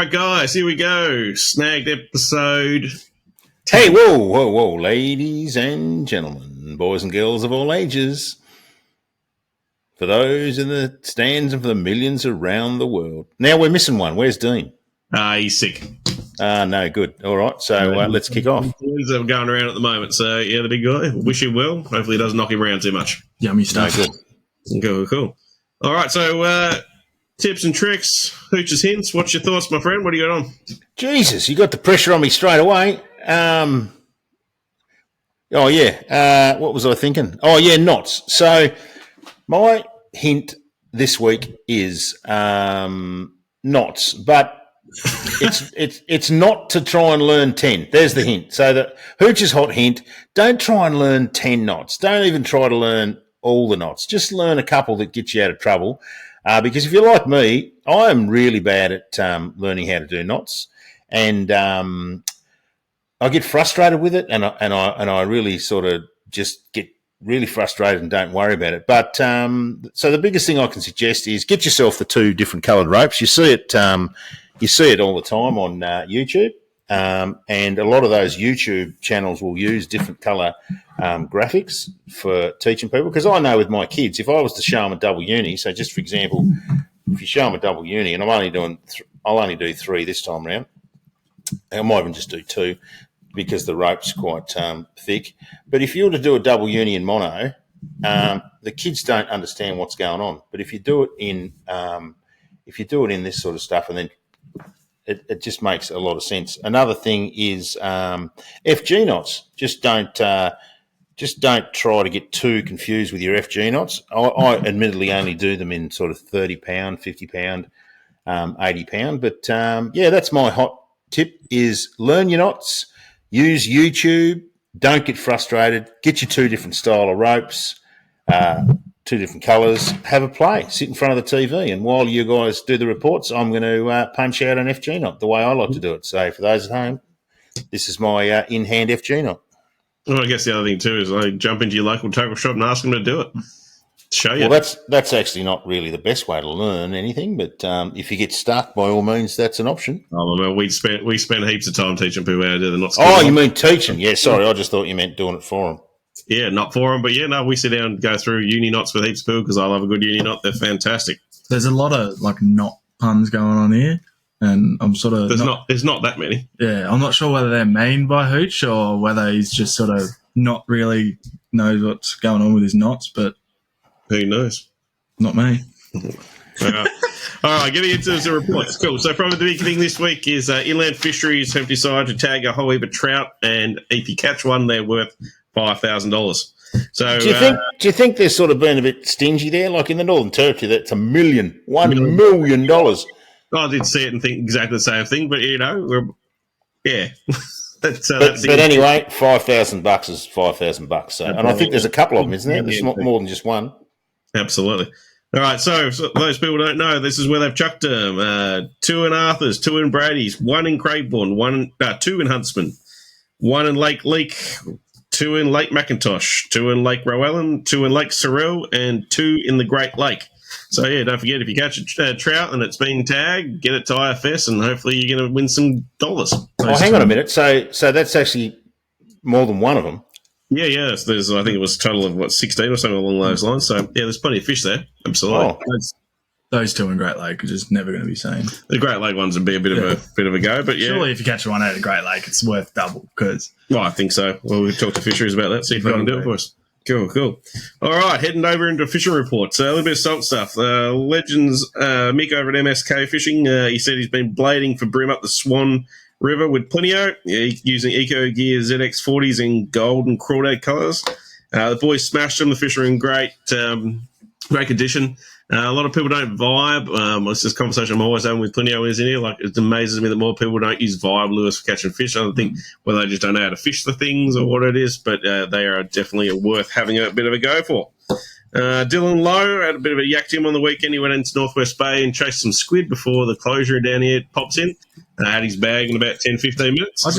right, guys, here we go. Snagged episode. Hey, whoa, ladies and gentlemen, boys and girls of all ages. For those in the stands and for the millions around the world. Now we're missing one. Where's Dean? He's sick. No, good. All right, so let's kick off. That are going around at the moment. So, yeah, the big guy. Wish him well. Hopefully it doesn't knock him around too much. Yummy stuff. No, good. Cool. All right, so tips and tricks, hooches, hints. What's your thoughts, my friend? What do you got on? Jesus, you got the pressure on me straight away. What was I thinking? Oh, yeah, knots. So my hint this week is knots, but it's not to try and learn 10. There's the hint. So the Hooch's hot hint, don't try and learn 10 knots. Don't even try to learn all the knots. Just learn a couple that get you out of trouble. Because if you're like me, I am really bad at learning how to do knots. And I get frustrated with it, and I really sort of just get really frustrated and don't worry about it. But so the biggest thing I can suggest is get yourself the two different coloured ropes. You see it all the time on YouTube, and a lot of those YouTube channels will use different colour graphics for teaching people. Because I know with my kids, if I was to show them a double uni, so just for example, if you show them a double uni, and I'll only do 3 this time around. I might even just do 2 because the rope's quite thick. But if you were to do a double uni in mono, the kids don't understand what's going on. But if you do it in this sort of stuff, and then it just makes a lot of sense. Another thing is FG knots. Just don't try to get too confused with your FG knots. I admittedly only do them in sort of £30, £50, £80. But that's my hot tip: is learn your knots. Use YouTube. Don't get frustrated. Get your 2 different style of ropes, 2 different colours. Have a play. Sit in front of the TV. And while you guys do the reports, I'm going to punch out an FG knot the way I like to do it. So for those at home, this is my in-hand FG knot. Well, I guess the other thing too is I jump into your local tackle shop and ask them to do it. Show you. Well, that's actually not really the best way to learn anything, but if you get stuck, by all means, that's an option. Oh, well, we spent heaps of time teaching people how to do the knots. Oh, you mean teaching? Yeah, sorry, I just thought you meant doing it for them. Yeah, not for them, but yeah, no, we sit down and go through uni knots with heaps of people because I love a good uni knot. They're fantastic. There's a lot of knot puns going on here, and I'm sort of there's not that many. Yeah, I'm not sure whether they're mean by Hooch or whether he's just sort of not really knows what's going on with his knots, but who knows? Not me. All right, getting into the reports. Cool. So probably the big thing this week is inland fisheries have decided to tag a whole heap of trout, and if you catch one, they're worth $5,000. So do you think they're sort of being a bit stingy there? Like in the Northern Territory, that's $1 million. I did see it and think exactly the same thing, but yeah. But anyway, $5,000 is $5,000. So, and I think there's a couple of them, isn't there? There's not more than just one. Absolutely. All right, so those people don't know, this is where they've chucked them. 2 in Arthurs, 2 in Brady's, 1 in Craigborn, 2 in Huntsman, 1 in Lake Leak, 2 in Lake McIntosh, 2 in Lake Rowellen, 2 in Lake Sorrel, and 2 in the Great Lake. So, yeah, don't forget, if you catch a trout and it's being tagged, get it to IFS and hopefully you're going to win some dollars. Oh, hang on a minute. So that's actually more than one of them. Yeah. There's, I think it was a total of, 16 or something along those lines. So, yeah, there's plenty of fish there. Absolutely. Oh. Those 2 in Great Lake are just never going to be seen. The Great Lake ones would be a bit of a go, but yeah. Surely if you catch one out of Great Lake, it's worth double. Well, I think so. Well, we've talked to fisheries about that, see if they can do it for us. Cool. All right, heading over into fishing reports. A little bit of salt stuff. Legends Mick over at MSK Fishing, he said he's been blading for bream up the Swan River with Plenio, using Eco Gear ZX40s in gold and crawdad colours. The boys smashed them. The fish are in great condition. A lot of people don't vibe. It's this conversation I'm always having with Plenio is in here. Like, it amazes me that more people don't use vibe lures for catching fish. I don't think whether they just don't know how to fish the things or what it is, but they are definitely worth having a bit of a go for. Dylan Lowe had a bit of a yak to him on the weekend. He went into Northwest Bay and chased some squid before the closure down here pops in. Had his bag in about 10, 15 minutes. I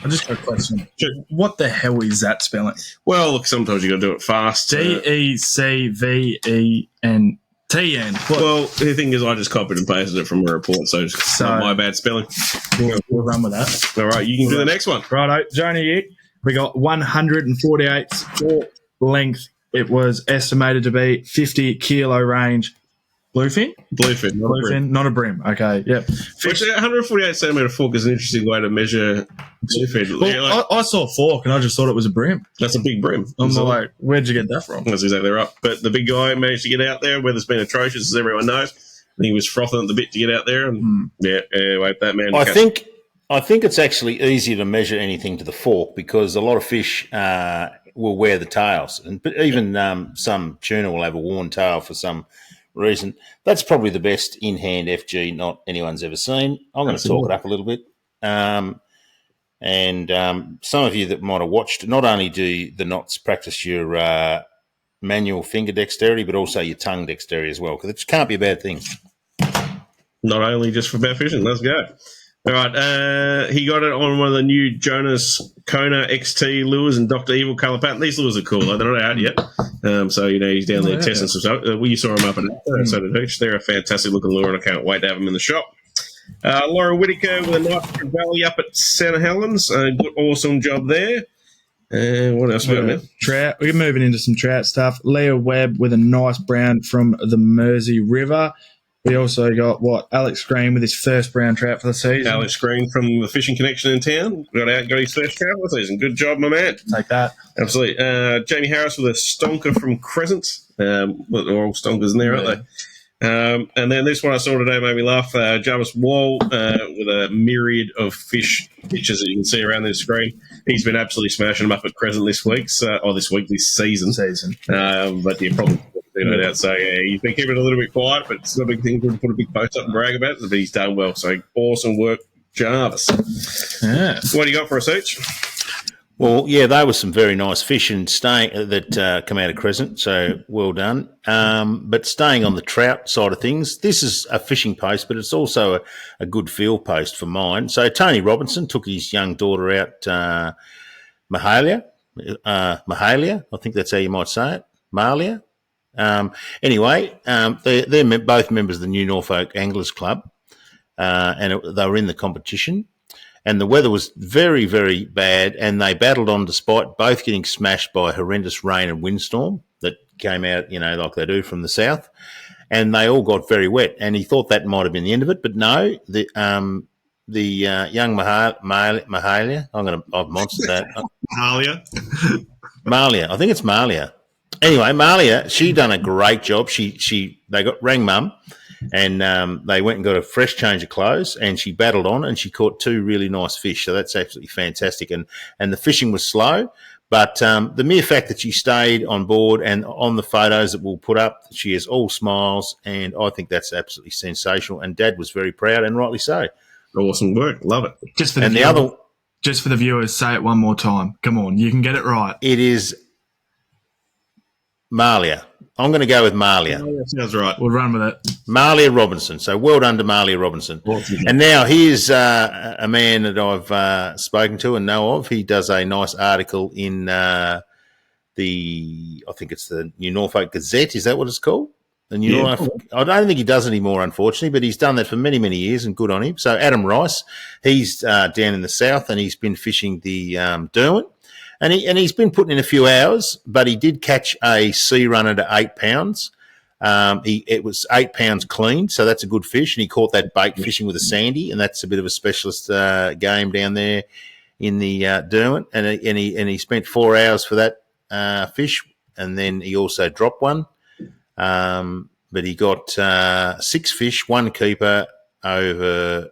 just got a question. What the hell is that spelling? Well, look, sometimes you got to do it fast. DECVEN TN. Well, the thing is, I just copied and pasted it from a report, so it's not my bad spelling. We'll run with that. All right, you can do the next one. Righto, Joni, we got 148 sport length. It was estimated to be 50 kilo range. Bluefin? Bluefin, Not a brim. Okay, yep. Which 148 centimetre fork is an interesting way to measure bluefin. Well, I saw a fork and I just thought it was a brim. That's a big brim. I'm like, where'd you get that from? That's exactly right. But the big guy managed to get out there. Weather's been atrocious, as everyone knows. And he was frothing at the bit to get out there. And anyway, that man. I think it's actually easier to measure anything to the fork because a lot of fish will wear the tails, and even some tuna will have a worn tail for some reason. That's probably the best in-hand FG knot anyone's ever seen. I'm going to talk it up a little bit. And some of you that might have watched, not only do the knots practice your manual finger dexterity, but also your tongue dexterity as well, because it can't be a bad thing. Not only just for bad fishing. Let's go. All right. He got it on one of the new Jonas Kona XT lures and Dr. Evil colour pattern. These lures are cool. They're not out yet. So, he's down there testing some stuff. You saw him up at so did Hooch. They're a fantastic looking lure, and I can't wait to have them in the shop. Laura Whitaker with a nice valley up at St. Helens. Good, awesome job there. What else we got, man? Trout. We're moving into some trout stuff. Leah Webb with a nice brown from the Mersey River. We also got, Alex Green with his first brown trout for the season. Alex Green from the Fishing Connection in town. Got out and got his first trout for the season. Good job, my man. Take that. Absolutely. Jamie Harris with a stonker from Crescent. They're all stonkers in there, aren't they? And then this one I saw today made me laugh. Jarvis Wall with a myriad of fish pictures that you can see around the screen. He's been absolutely smashing them up at Crescent this season. But you probably do it out. So he's been keeping it a little bit quiet, but it's not a big thing to put a big post up and brag about it. But he's done well. So awesome work, Jarvis. Yeah. What do you got for us each? Well, yeah, they were some very nice fish and that come out of Crescent, so well done. But staying on the trout side of things, this is a fishing post, but it's also a good field post for mine. So Tony Robinson took his young daughter out, Mahalia, I think that's how you might say it, Mahalia. Anyway, they're both members of the New Norfolk Anglers Club, and they were in the competition. And the weather was very, very bad, and they battled on despite both getting smashed by horrendous rain and windstorm that came out, like they do from the south. And they all got very wet. And he thought that might have been the end of it, but no. The young Mahalia, I've monstered that. Mahalia, I think it's Mahalia. Anyway, Mahalia, she done a great job. They rang mum. And they went and got a fresh change of clothes, and she battled on, and she caught two really nice fish. So that's absolutely fantastic. And the fishing was slow, but the mere fact that she stayed on board and on the photos that we'll put up, she is all smiles, and I think that's absolutely sensational. And Dad was very proud, and rightly so. Awesome work. Love it. Just for the viewers, say it one more time. Come on, you can get it right. It is Mahalia. I'm going to go with Mahalia. Sounds right. We'll run with it. Mahalia Robinson. So well done to Mahalia Robinson. And now here's a man that I've spoken to and know of. He does a nice article in I think it's the New Norfolk Gazette. Is that what it's called? I don't think he does anymore, unfortunately, but he's done that for many, many years, and good on him. So Adam Rice, he's down in the south, and he's been fishing the Derwent. And he's been putting in a few hours, but he did catch a sea runner to 8 pounds. It was 8 pounds clean, so that's a good fish. And he caught that bait fishing with a sandy, and that's a bit of a specialist game down there in the Derwent. And he spent 4 hours for that fish, and then he also dropped one. But he got 6 fish, 1 keeper over,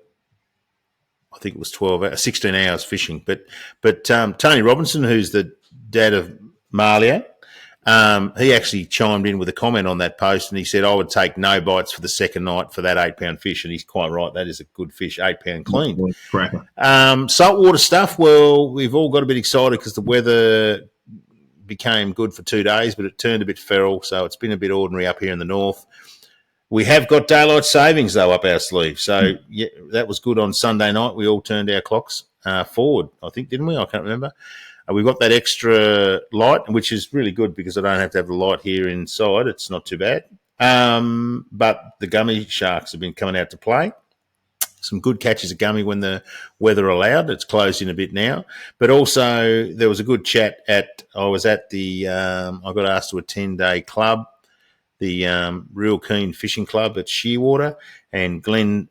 I think it was 16 hours fishing. But Tony Robinson, who's the dad of Mahalia, he actually chimed in with a comment on that post, and he said, I would take no bites for the second night for that 8 pound fish. And he's quite right. That is a good fish, 8 pound clean. Saltwater stuff. Well, we've all got a bit excited because the weather became good for 2 days, but it turned a bit feral. So it's been a bit ordinary up here in the north. We have got daylight savings, though, up our sleeve. So, yeah, that was good on Sunday night. We all turned our clocks forward, I think, didn't we? I can't remember. We've got that extra light, which is really good because I don't have to have the light here inside. It's not too bad. but the gummy sharks have been coming out to play. Some good catches of gummy when the weather allowed. It's closed in a bit now. But also there was a good chat I was at the, I got asked to attend a club, the Real Keen Fishing Club at Shearwater, and Glenn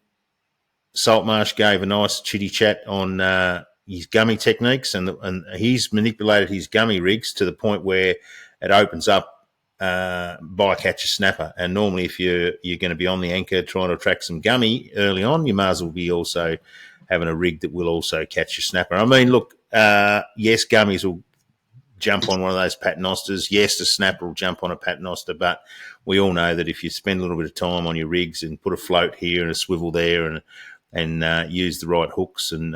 Saltmarsh gave a nice chitty chat on his gummy techniques, and he's manipulated his gummy rigs to the point where it opens up bycatch a snapper. And normally if you're going to be on the anchor trying to attract some gummy early on, you may as well be also having a rig that will also catch your snapper. I mean, look, yes, gummies will jump on one of those paternosters. Yes, the snapper will jump on a paternoster, but we all know that if you spend a little bit of time on your rigs and put a float here and a swivel there and use the right hooks, and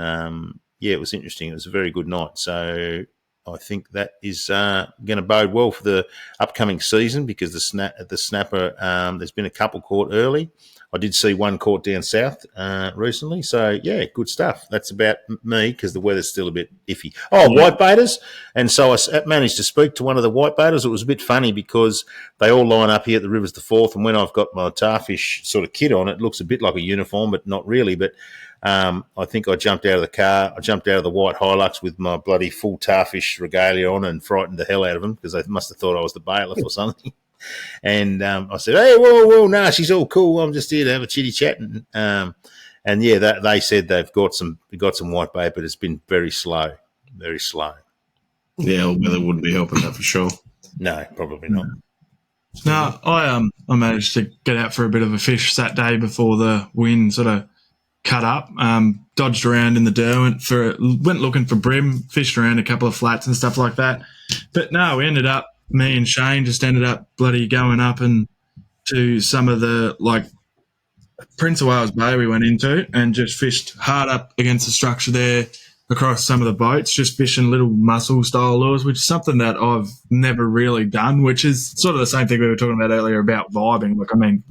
it was interesting. It was a very good night. So I think that is going to bode well for the upcoming season, because the snapper, there's been a couple caught early. I did see one caught down south recently. So, yeah, good stuff. That's about me, because the weather's still a bit iffy. Oh, whitebaiters. And so I managed to speak to one of the whitebaiters. It was a bit funny because they all line up here at the Rivers the Forth, and when I've got my tarfish sort of kit on, it looks a bit like a uniform, but not really. But I think I jumped out of the car. I jumped out of the white Hilux with my bloody full tarfish regalia on and frightened the hell out of them, because they must have thought I was the bailiff or something. And I said, "Hey, whoa, nah, she's all cool. I'm just here to have a chitty chat." And they said they've got some whitebait, but it's been very slow, very slow. Yeah, weather wouldn't be helping that for sure. No, probably not. No, I managed to get out for a bit of a fish that day before the wind sort of cut up. Dodged around in the Derwent went looking for brim, fished around a couple of flats and stuff like that. But no, me and Shane just ended up bloody going up and to some of the, like, Prince of Wales Bay we went into, and just fished hard up against the structure there across some of the boats, just fishing little mussel style lures, which is something that I've never really done, which is sort of the same thing we were talking about earlier about vibing. Like, I mean,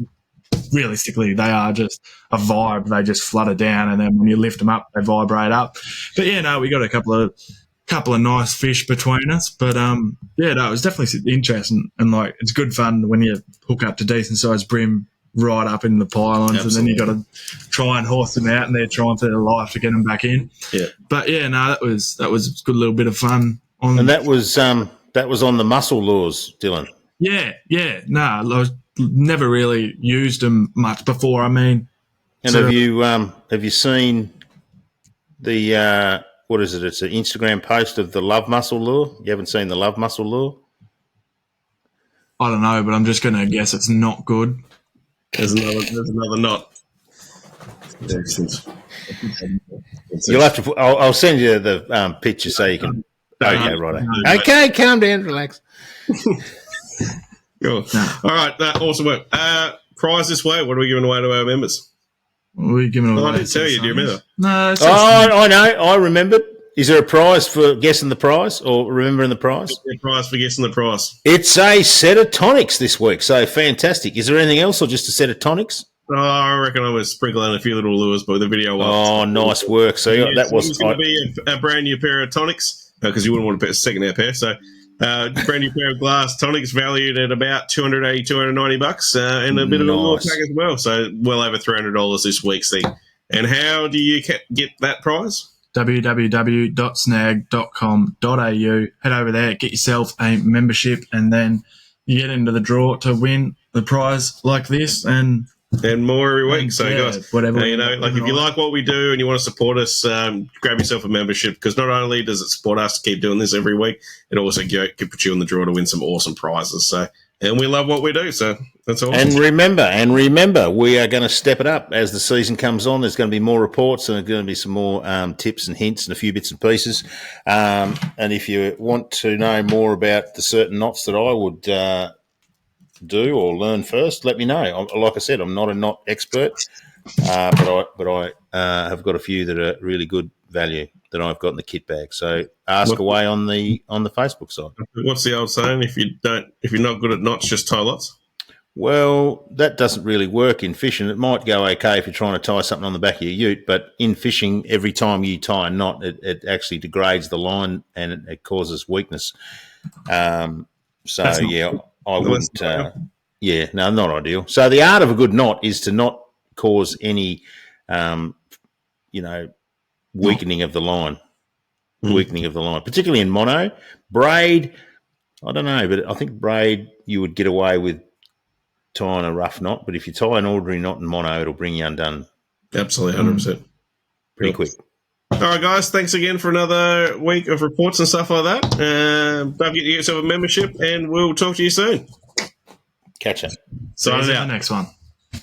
realistically, they are just a vibe. They just flutter down, and then when you lift them up, they vibrate up. But yeah, no, we got a couple of nice fish between us. But it was definitely interesting, and like, it's good fun when you hook up to decent sized brim right up in the pylons. Absolutely. And then you got to try and horse them out, and they're trying for their life to get them back in. Yeah. But yeah, no, that was a good little bit of fun. And that was on the mussel lures, Dylan. Yeah. No, I never really used them much before. I mean, and have you seen the what is it? It's an Instagram post of the love mussel lure. You haven't seen the love mussel lure? I don't know, but I'm just going to guess it's not good. There's another knot. You'll have to. I'll send you the picture so you can. Okay, right. Okay, calm down, relax. Cool. All right, awesome work. Prize this way. What are we giving away to our members? What are we giving away? I didn't tell you. Do you remember? No. I know. I remembered. Is there a prize for guessing the prize or remembering the prize? A prize for guessing the prize. It's a set of tonics this week, so fantastic. Is there anything else or just a set of tonics? Oh, I reckon I was sprinkling a few little lures by the video. Oh, nice work. So that was going to be a brand new pair of tonics, because you wouldn't want to put a second-hand pair. So brand new pair of glass tonics valued at about $280, $290, and a bit of a lure pack as well. So well over $300 this week's thing. And how do you get that prize? www.snagged.com.au. Head over there, get yourself a membership, and then you get into the draw to win the prize like this and more every week. So, guys, whatever. Like, if you like what we do and you want to support us, grab yourself a membership, because not only does it support us to keep doing this every week, it also could put you in the draw to win some awesome prizes. So, and we love what we do, so that's awesome. And remember, we are going to step it up as the season comes on. There's going to be more reports, and there's going to be some more tips and hints and a few bits and pieces. And if you want to know more about the certain knots that I would do or learn first, let me know. Like I said, I'm not a knot expert, but I have got a few that are really good value that I've got in the kit bag. So ask away on the Facebook side. What's the old saying? If you're not good at knots, just tie lots. Well, that doesn't really work in fishing. It might go okay if you're trying to tie something on the back of your ute, but in fishing, every time you tie a knot, it actually degrades the line and it causes weakness. I wouldn't. Yeah, no, not ideal. So the art of a good knot is to not cause any, weakening of the line. Weakening of the line, particularly in mono. Braid, I don't know, but I think braid you would get away with tying a rough knot, but if you tie an ordinary knot in mono, it'll bring you undone. Absolutely, 100%. Pretty quick. All right, guys, thanks again for another week of reports and stuff like that. Don't forget to get yourself a membership, and we'll talk to you soon. Catch ya. Signing See you out. in the next one.